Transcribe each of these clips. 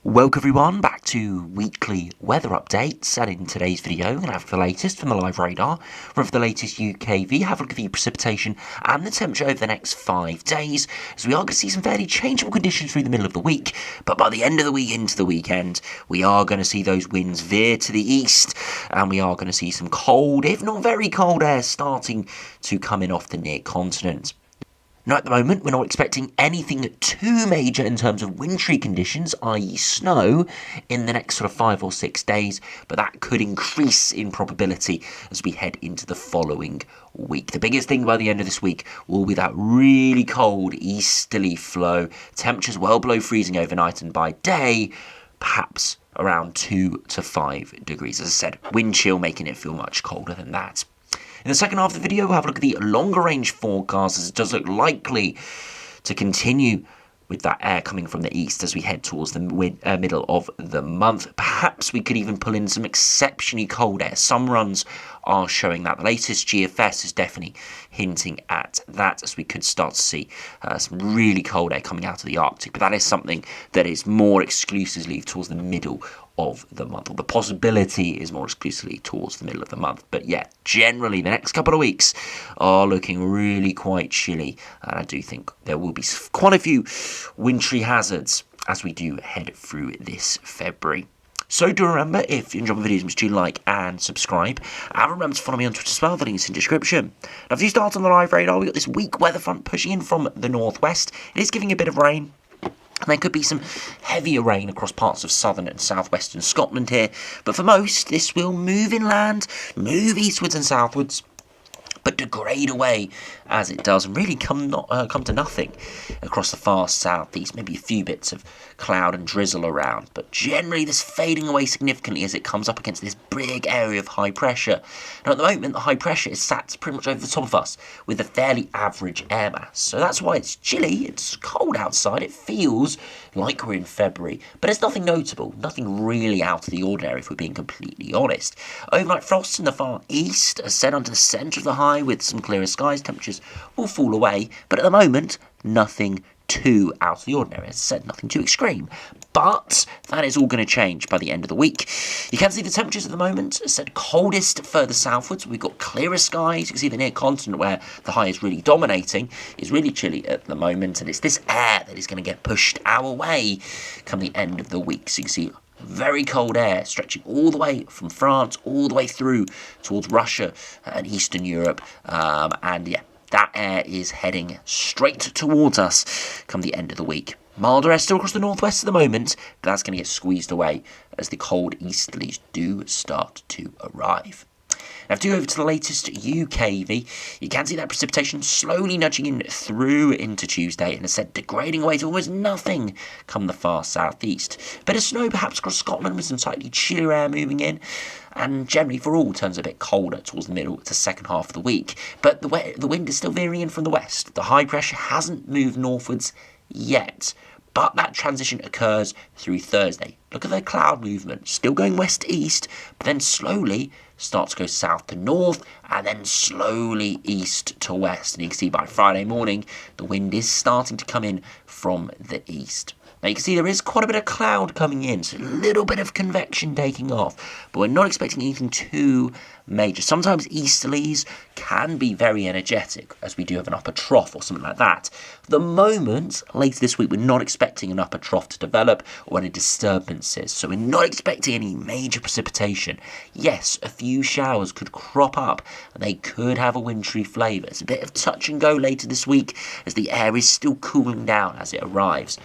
Welcome everyone back to weekly weather updates, and in today's video we're going to have the latest from the live radar, for the latest UKV, have a look at the precipitation and the temperature over the next 5 days, as we are going to see some fairly changeable conditions through the middle of the week, but by the end of the week into the weekend we are going to see those winds veer to the east, and we are going to see some cold, if not very cold air starting to come in off the near continent. Now at the moment we're not expecting anything too major in terms of wintry conditions, i.e. snow, in the next sort of 5 or 6 days, but that could increase in probability as we head into the following week. The biggest thing by the end of this week will be that really cold easterly flow, temperatures well below freezing overnight, and by day perhaps around 2 to 5 degrees. As I said, wind chill making it feel much colder than that. In the second half of the video, we'll have a look at the longer range forecast, as it does look likely to continue with that air coming from the east as we head towards the middle of the month. Perhaps we could even pull in some exceptionally cold air. Some runs are showing that. The latest GFS is definitely hinting at that, as we could start to see some really cold air coming out of the Arctic. But that is something that is more exclusively towards the middle of the month, or the possibility is more exclusively towards the middle of the month. But yeah, generally the next couple of weeks are looking really quite chilly, and I do think there will be quite a few wintry hazards as we do head through this February. So do remember, if you enjoy my videos, do like and subscribe, and remember to follow me on Twitter as well, the link's in the description. Now if you start on the live radar, we've got this weak weather front pushing in from the northwest. It is giving a bit of rain, and there could be some heavier rain across parts of southern and southwestern Scotland here. But for most, this will move inland, move eastwards and southwards, but degrade away as it does, and really come to nothing across the far southeast. Maybe a few bits of cloud and drizzle around, but generally this fading away significantly as it comes up against this big area of high pressure. Now at the moment, the high pressure is sat pretty much over the top of us with a fairly average air mass, so that's why it's chilly, it's cold outside, it feels like we're in February, but it's nothing notable, nothing really out of the ordinary if we're being completely honest. Overnight frosts in the far east are set onto the centre of the high with some clearer skies. Temperatures will fall away, but at the moment nothing too out of the ordinary. As I said, nothing too extreme, but that is all going to change by the end of the week. You can see the temperatures at the moment. As I said, coldest further southwards. We've got clearer skies. You can see the near continent, where the high is really dominating, is really chilly at the moment, and it's this air that is going to get pushed our way come the end of the week. So you can see very cold air stretching all the way from France all the way through towards Russia and Eastern Europe, and yeah, that air is heading straight towards us come the end of the week. Milder air still across the northwest at the moment, but that's going to get squeezed away as the cold easterlies do start to arrive. Now, if you go over to the latest UKV, you can see that precipitation slowly nudging in through into Tuesday, and as said, degrading away to almost nothing come the far southeast. Bit of snow perhaps across Scotland with some slightly chillier air moving in, and generally for all turns a bit colder towards the middle to second half of the week. But the wind is still veering in from the west. The high pressure hasn't moved northwards yet, but that transition occurs through Thursday. Look at the cloud movement, still going west-east, but then slowly starts to go south to north, and then slowly east to west. And you can see by Friday morning, the wind is starting to come in from the east. Now you can see there is quite a bit of cloud coming in, so a little bit of convection taking off, but we're not expecting anything too major. Sometimes easterlies can be very energetic, as we do have an upper trough or something like that. For the moment, later this week, we're not expecting an upper trough to develop or any disturbances, so we're not expecting any major precipitation. Yes, a few showers could crop up, and they could have a wintry flavour. It's a bit of touch and go later this week, as the air is still cooling down as it arrives,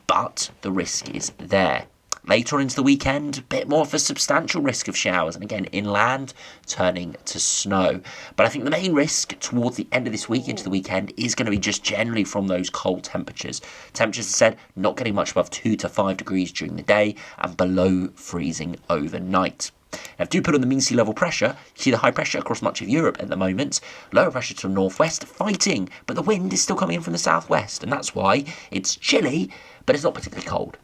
but the risk is there. Later on into the weekend, a bit more of a substantial risk of showers, and again, inland, turning to snow. But I think the main risk towards the end of this week into the weekend is going to be just generally from those cold temperatures. Temperatures, as I said, not getting much above 2 to 5 degrees during the day, and below freezing overnight. Now, if you do put on the mean sea level pressure, you see the high pressure across much of Europe at the moment, lower pressure to the northwest fighting, but the wind is still coming in from the southwest, and that's why it's chilly, but it's not particularly cold,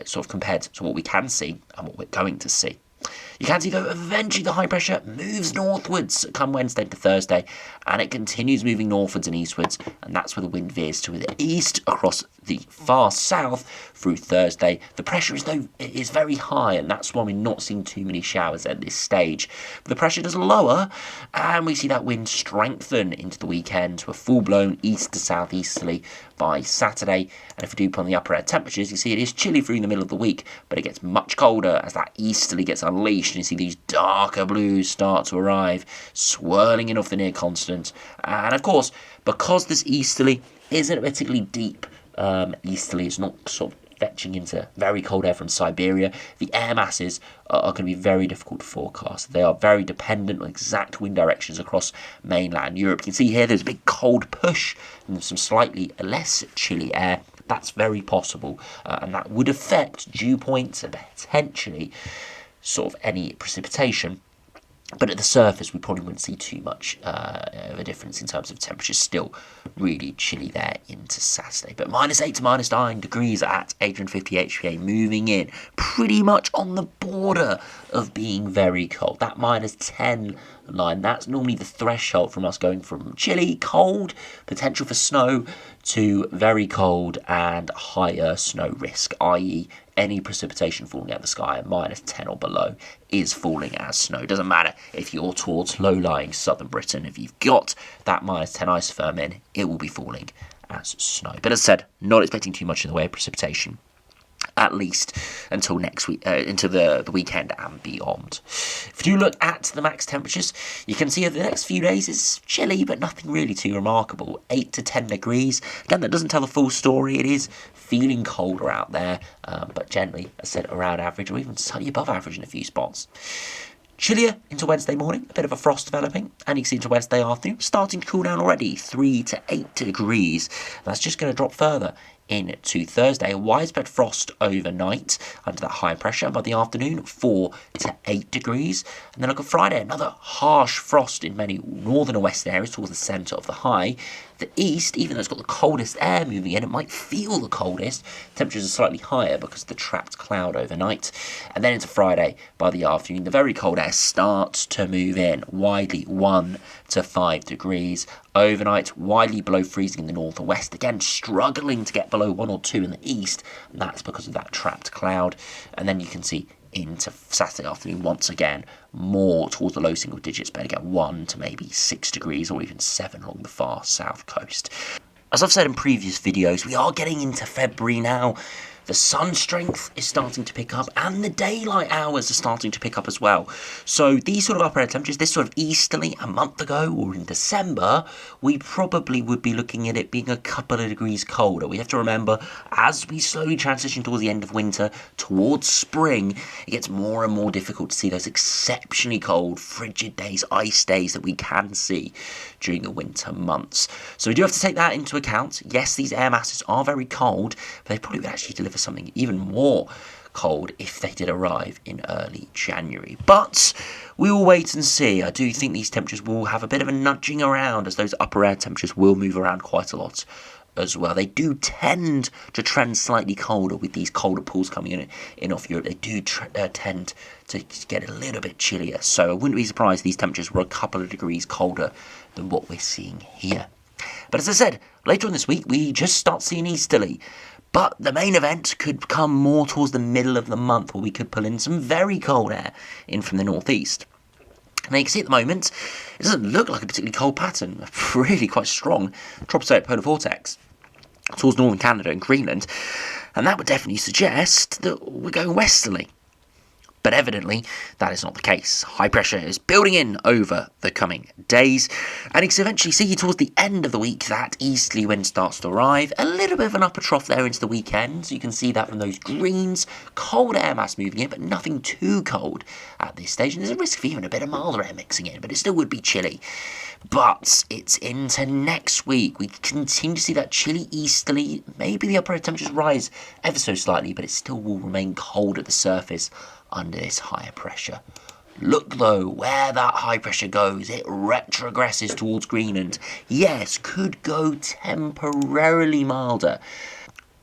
sort of compared to what we can see and what we're going to see. You can see, though, eventually the high pressure moves northwards come Wednesday to Thursday, and it continues moving northwards and eastwards, and that's where the wind veers to the east across the far south through Thursday. The pressure is very high, and that's why we're not seeing too many showers at this stage. But the pressure does lower, and we see that wind strengthen into the weekend to a full-blown east to southeasterly by Saturday. And if we do put on the upper air temperatures, you see it is chilly through the middle of the week, but it gets much colder as that easterly gets unleashed, and you see these darker blues start to arrive, swirling in off the near continent. And of course, because this easterly isn't a particularly deep easterly, it's not sort of fetching into very cold air from Siberia, the air masses are going to be very difficult to forecast. They are very dependent on exact wind directions across mainland Europe. You can see here there's a big cold push and some slightly less chilly air. That's very possible, and that would affect dew points and potentially sort of any precipitation. But at the surface, we probably wouldn't see too much of a difference in terms of temperatures. Still really chilly there into Saturday. But -8 to -9 degrees at 850 HPA, moving in pretty much on the border of being very cold. That -10 line, that's normally the threshold from us going from chilly, cold, potential for snow, to very cold and higher snow risk, i.e. any precipitation falling out of the sky at -10 or below is falling as snow. Doesn't matter if you're towards low-lying southern Britain. If you've got that -10 isotherm in, it will be falling as snow. But as I said, not expecting too much in the way of precipitation, at least until next week, into the weekend and beyond. If you look at the max temperatures, you can see over the next few days it's chilly, but nothing really too remarkable. 8 to 10 degrees. Again, that doesn't tell the full story. It is feeling colder out there, but generally, as I said, around average or even slightly above average in a few spots. Chillier into Wednesday morning, a bit of a frost developing, and you can see into Wednesday afternoon, starting to cool down already, 3 to 8 degrees. That's just going to drop further into Thursday. A widespread frost overnight under that high pressure. By the afternoon, 4 to 8 degrees. And then look at Friday, another harsh frost in many northern and western areas towards the centre of the high. The east, even though it's got the coldest air moving in, it might feel the coldest. Temperatures are slightly higher because of the trapped cloud overnight. And then into Friday, by the afternoon, the very cold air starts to move in, widely 1 to 5 degrees. Overnight, widely below freezing in the north and west, again struggling to get below 1 or 2 in the east, and that's because of that trapped cloud. And then you can see into Saturday afternoon once again, more towards the low single digits, but again 1 to maybe 6 degrees or even 7 along the far south coast. As I've said in previous videos, we are getting into February now. The sun strength is starting to pick up, and the daylight hours are starting to pick up as well. So these sort of upper air temperatures, this sort of easterly a month ago or in December, we probably would be looking at it being a couple of degrees colder. We have to remember, as we slowly transition towards the end of winter, towards spring, it gets more and more difficult to see those exceptionally cold, frigid days, ice days that we can see during the winter months. So we do have to take that into account. Yes, these air masses are very cold, but they probably would actually deliver something even more cold if they did arrive in early January. But we will wait and see. I do think these temperatures will have a bit of a nudging around, as those upper air temperatures will move around quite a lot as well. They do tend to trend slightly colder with these colder pools coming in off Europe. They do tend to get a little bit chillier. So I wouldn't be surprised if these temperatures were a couple of degrees colder than what we're seeing here. But as I said, later on this week, we just start seeing easterly. But the main event could come more towards the middle of the month, where we could pull in some very cold air in from the northeast. Now you can see at the moment, it doesn't look like a particularly cold pattern. Really quite strong tropospheric polar vortex towards northern Canada and Greenland. And that would definitely suggest that we're going westerly. But evidently, that is not the case. High pressure is building in over the coming days, and you can eventually see towards the end of the week that easterly wind starts to arrive. A little bit of an upper trough there into the weekend, so you can see that from those greens. Cold air mass moving in, but nothing too cold at this stage, and there's a risk of even a bit of milder air mixing in, but it still would be chilly. But it's into next week. We continue to see that chilly easterly. Maybe the upper air temperatures rise ever so slightly, but it still will remain cold at the surface under this higher pressure. Look though, where that high pressure goes, it retrogresses towards Greenland. Yes, could go temporarily milder.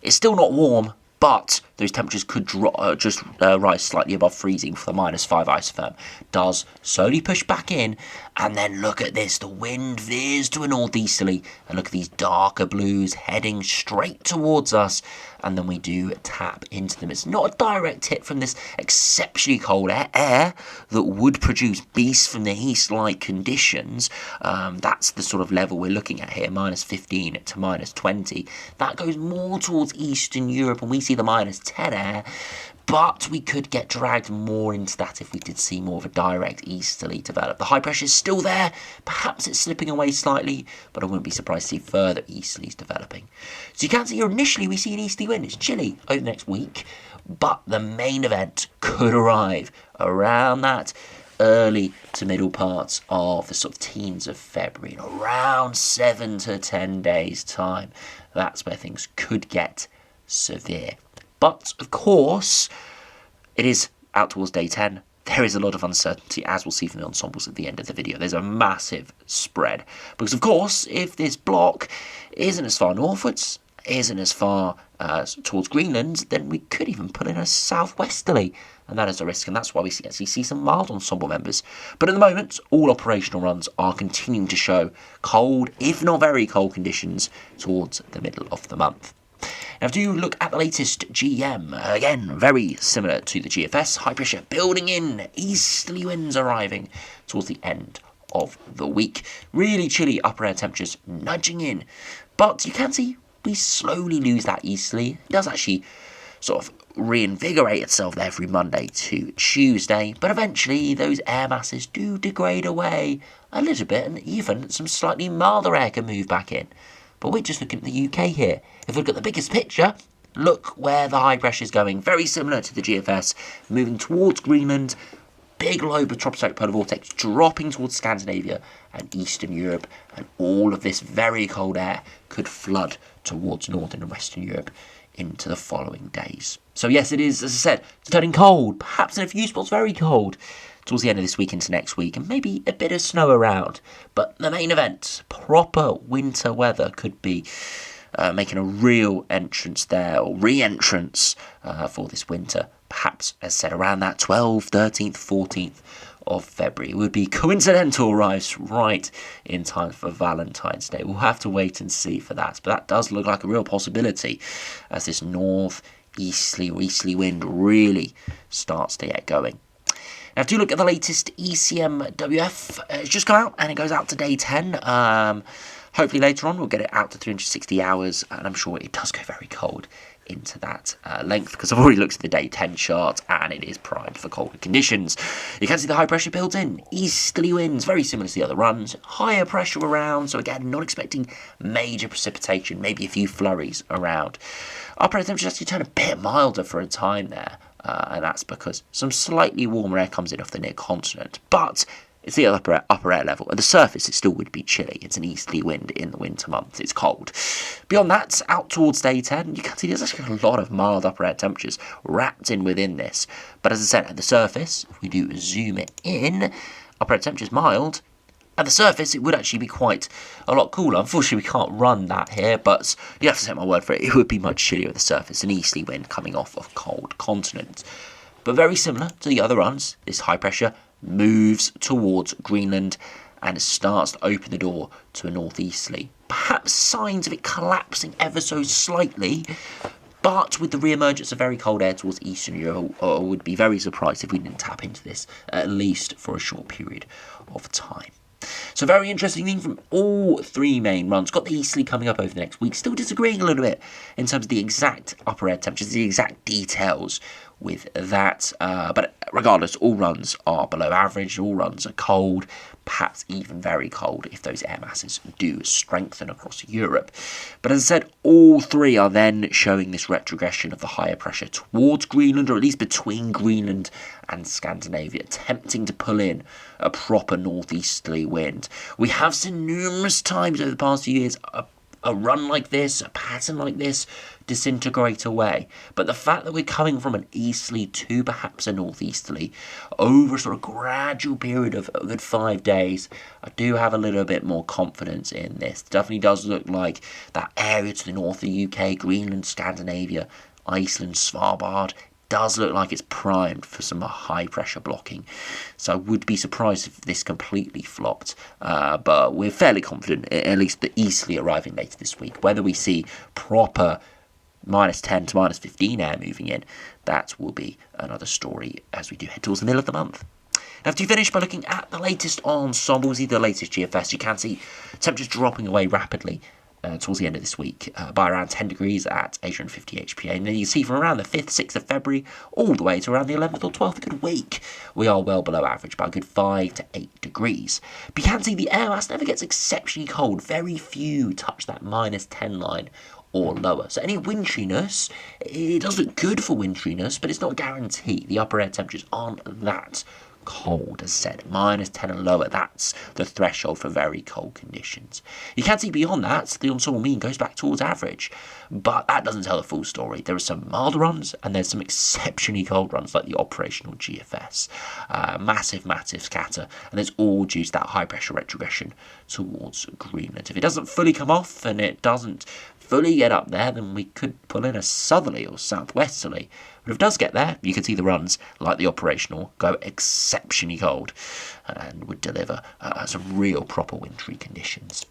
It's still not warm, but those temperatures could rise slightly above freezing for the -5 isotherm, does slowly push back in. And then look at this, the wind veers to a northeasterly, and look at these darker blues heading straight towards us, and then we do tap into them. It's not a direct hit from this exceptionally cold air that would produce beasts from the east-like conditions. That's the sort of level we're looking at here, -15 to -20. That goes more towards Eastern Europe, and we see the -10 air. But we could get dragged more into that if we did see more of a direct easterly develop. The high pressure is still there. Perhaps it's slipping away slightly, but I wouldn't be surprised to see further easterlies developing. So you can see here initially we see an easterly wind. It's chilly over the next week, but the main event could arrive around that early to middle parts of the sort of teens of February, in around 7 to 10 days' time. That's where things could get severe. But, of course, it is out towards day 10. There is a lot of uncertainty, as we'll see from the ensembles at the end of the video. There's a massive spread. Because, of course, if this block isn't as far northwards, isn't as far towards Greenland, then we could even put in a southwesterly. And that is a risk, and that's why we actually see some mild ensemble members. But at the moment, all operational runs are continuing to show cold, if not very cold, conditions towards the middle of the month. Now, if you look at the latest GM, again, very similar to the GFS, high pressure building in, easterly winds arriving towards the end of the week. Really chilly upper air temperatures nudging in. But you can see we slowly lose that easterly. It does actually sort of reinvigorate itself there through Monday to Tuesday. But eventually those air masses do degrade away a little bit, and even some slightly milder air can move back in. But we're just looking at the UK here. If we look at the biggest picture, look where the high pressure is going. Very similar to the GFS, moving towards Greenland. Big lobe of tropospheric polar vortex dropping towards Scandinavia and Eastern Europe. And all of this very cold air could flood towards Northern and Western Europe into the following days. So yes, it is, as I said, turning cold. Perhaps in a few spots very cold towards the end of this week into next week, and maybe a bit of snow around. But the main event, proper winter weather, could be making a real entrance there, or re-entrance for this winter. Perhaps, as said, around that 12th, 13th, 14th of February. It would be coincidental arrives right in time for Valentine's Day. We'll have to wait and see for that. But that does look like a real possibility as this north-easterly or easterly wind really starts to get going. Now, do look at the latest ECMWF. It's just come out, and it goes out to day 10. Hopefully later on we'll get it out to 360 hours, and I'm sure it does go very cold into that length, because I've already looked at the day 10 chart, and it is primed for colder conditions. You can see the high pressure built in. Easterly winds, very similar to the other runs. Higher pressure around, so again, not expecting major precipitation, maybe a few flurries around. Upper air temperatures actually turn a bit milder for a time there. And that's because some slightly warmer air comes in off the near continent. But it's the upper air level. At the surface, it still would be chilly. It's an easterly wind in the winter months. It's cold. Beyond that, out towards day 10, you can see there's actually a lot of mild upper air temperatures wrapped in within this. But as I said, at the surface, if we do zoom it in, upper air temperatures mild. At the surface, it would actually be quite a lot cooler. Unfortunately, we can't run that here, but you have to take my word for it. It would be much chillier at the surface, an easterly wind coming off of cold continent. But very similar to the other runs, this high pressure moves towards Greenland and starts to open the door to a northeasterly. Perhaps signs of it collapsing ever so slightly, but with the re-emergence of very cold air towards Eastern Europe, I would be very surprised if we didn't tap into this, at least for a short period of time. So very interesting thing from all three main runs. Got the easterly coming up over the next week. Still disagreeing a little bit in terms of the exact upper air temperatures, the exact details with that. But regardless, all runs are below average. All runs are cold, perhaps even very cold if those air masses do strengthen across Europe. But as I said, all three are then showing this retrogression of the higher pressure towards Greenland, or at least between Greenland and Scandinavia, attempting to pull in a proper northeasterly wind. We have seen numerous times over the past few years a run like this, a pattern like this, disintegrate away. But the fact that we're coming from an easterly to perhaps a northeasterly over a sort of gradual period of a good 5 days, I do have a little bit more confidence in this. It definitely does look like that area to the north of the UK, Greenland, Scandinavia, Iceland, Svalbard, does look like it's primed for some high pressure blocking. So I would be surprised if this completely flopped. But we're fairly confident, at least the easterly arriving later this week. Whether we see proper -10 to -15 air moving in, that will be another story as we do head towards the middle of the month. Now, to finish by looking at the latest ensembles, the latest GFS, you can see temperatures dropping away rapidly towards the end of this week by around 10 degrees at 850 HPA. And then you see from around the 5th, 6th of February all the way to around the 11th or 12th, a good week, we are well below average by a good 5 to 8 degrees. But you can see the air mass never gets exceptionally cold. Very few touch that -10 line or lower. So any wintriness, it does look good for wintriness, but it's not guaranteed. The upper air temperatures aren't that cold, as said. -10 and lower, that's the threshold for very cold conditions. You can see beyond that, the ensemble mean goes back towards average, but that doesn't tell the full story. There are some milder runs, and there's some exceptionally cold runs, like the operational GFS. Massive scatter, and it's all due to that high pressure retrogression towards Greenland. If it doesn't fully come off, and it doesn't fully get up there, then we could pull in a southerly or southwesterly. But if it does get there, you can see the runs, like the operational, go exceptionally cold and would deliver some real proper wintry conditions.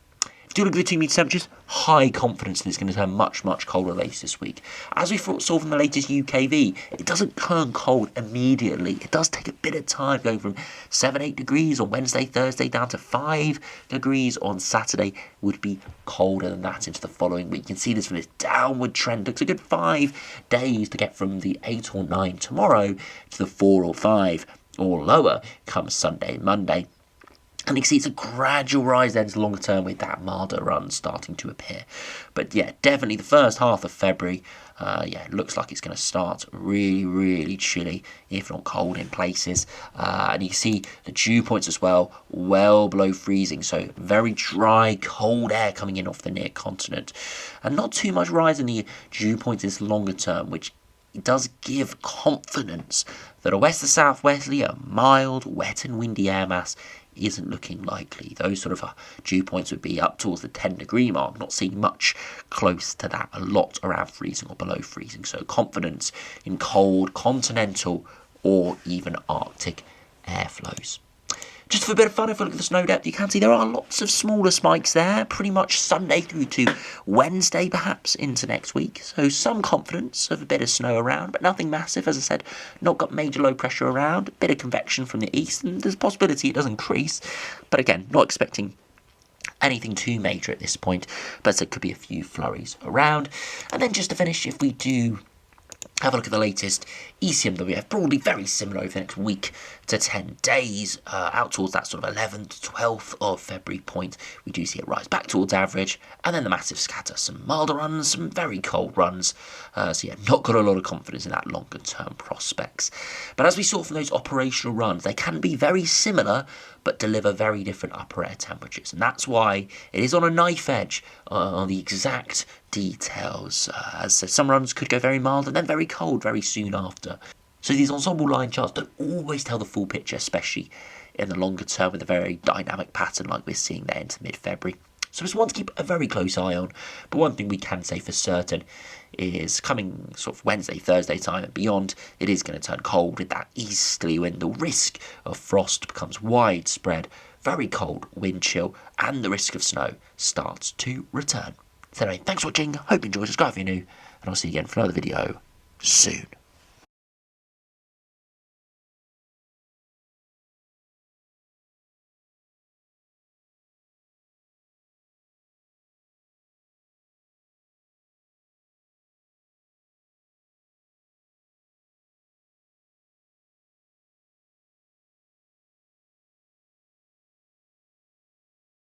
If you do look at the 2 meter temperatures, high confidence that it's going to turn much colder later this week. As we saw from the latest UKV, it doesn't turn cold immediately. It does take a bit of time, going from 7-8 degrees on Wednesday, Thursday, down to 5 degrees on Saturday. Would be colder than that into the following week. You can see this from this downward trend. It looks a good 5 days to get from the 8 or 9 tomorrow to the 4 or 5 or lower come Sunday, Monday. And you can see it's a gradual rise then to the longer term with that milder run starting to appear. But yeah, definitely the first half of February, it looks like it's going to start really chilly, if not cold in places. And you can see the dew points as well, well below freezing. So very dry, cold air coming in off the near continent. And not too much rise in the dew points this longer term, which does give confidence that a west to southwesterly, a mild, wet and windy air mass isn't looking likely. Those sort of dew points would be up towards the 10-degree mark, not seeing much close to that, a lot around freezing or below freezing. So confidence in cold, continental or even Arctic airflows. Just for a bit of fun, if we look at the snow depth, you can see there are lots of smaller spikes there, pretty much Sunday through to Wednesday, perhaps, into next week. So some confidence of a bit of snow around, but nothing massive, as I said, not got major low pressure around, a bit of convection from the east, and there's a possibility it does increase. But again, not expecting anything too major at this point, but there could be a few flurries around. And then just to finish, if we do have a look at the latest ECMWF, broadly very similar over the next week to 10 days, out towards that sort of 11th, 12th of February point. We do see it rise back towards average, and then the massive scatter, some milder runs, some very cold runs. So yeah, not got a lot of confidence in that longer term prospects. But as we saw from those operational runs, they can be very similar, but deliver very different upper air temperatures. And that's why it is on a knife edge on the exact details. As some runs could go very mild and then very cold very soon after. So these ensemble line charts don't always tell the full picture, especially in the longer term with a very dynamic pattern like we're seeing there into mid-February. So it's one to keep a very close eye on. But one thing we can say for certain is coming sort of Wednesday, Thursday time and beyond, it is going to turn cold with that easterly wind. The risk of frost becomes widespread, very cold, wind chill, and the risk of snow starts to return. So anyway, thanks for watching, hope you enjoyed, subscribe if you're new, and I'll see you again for another video soon.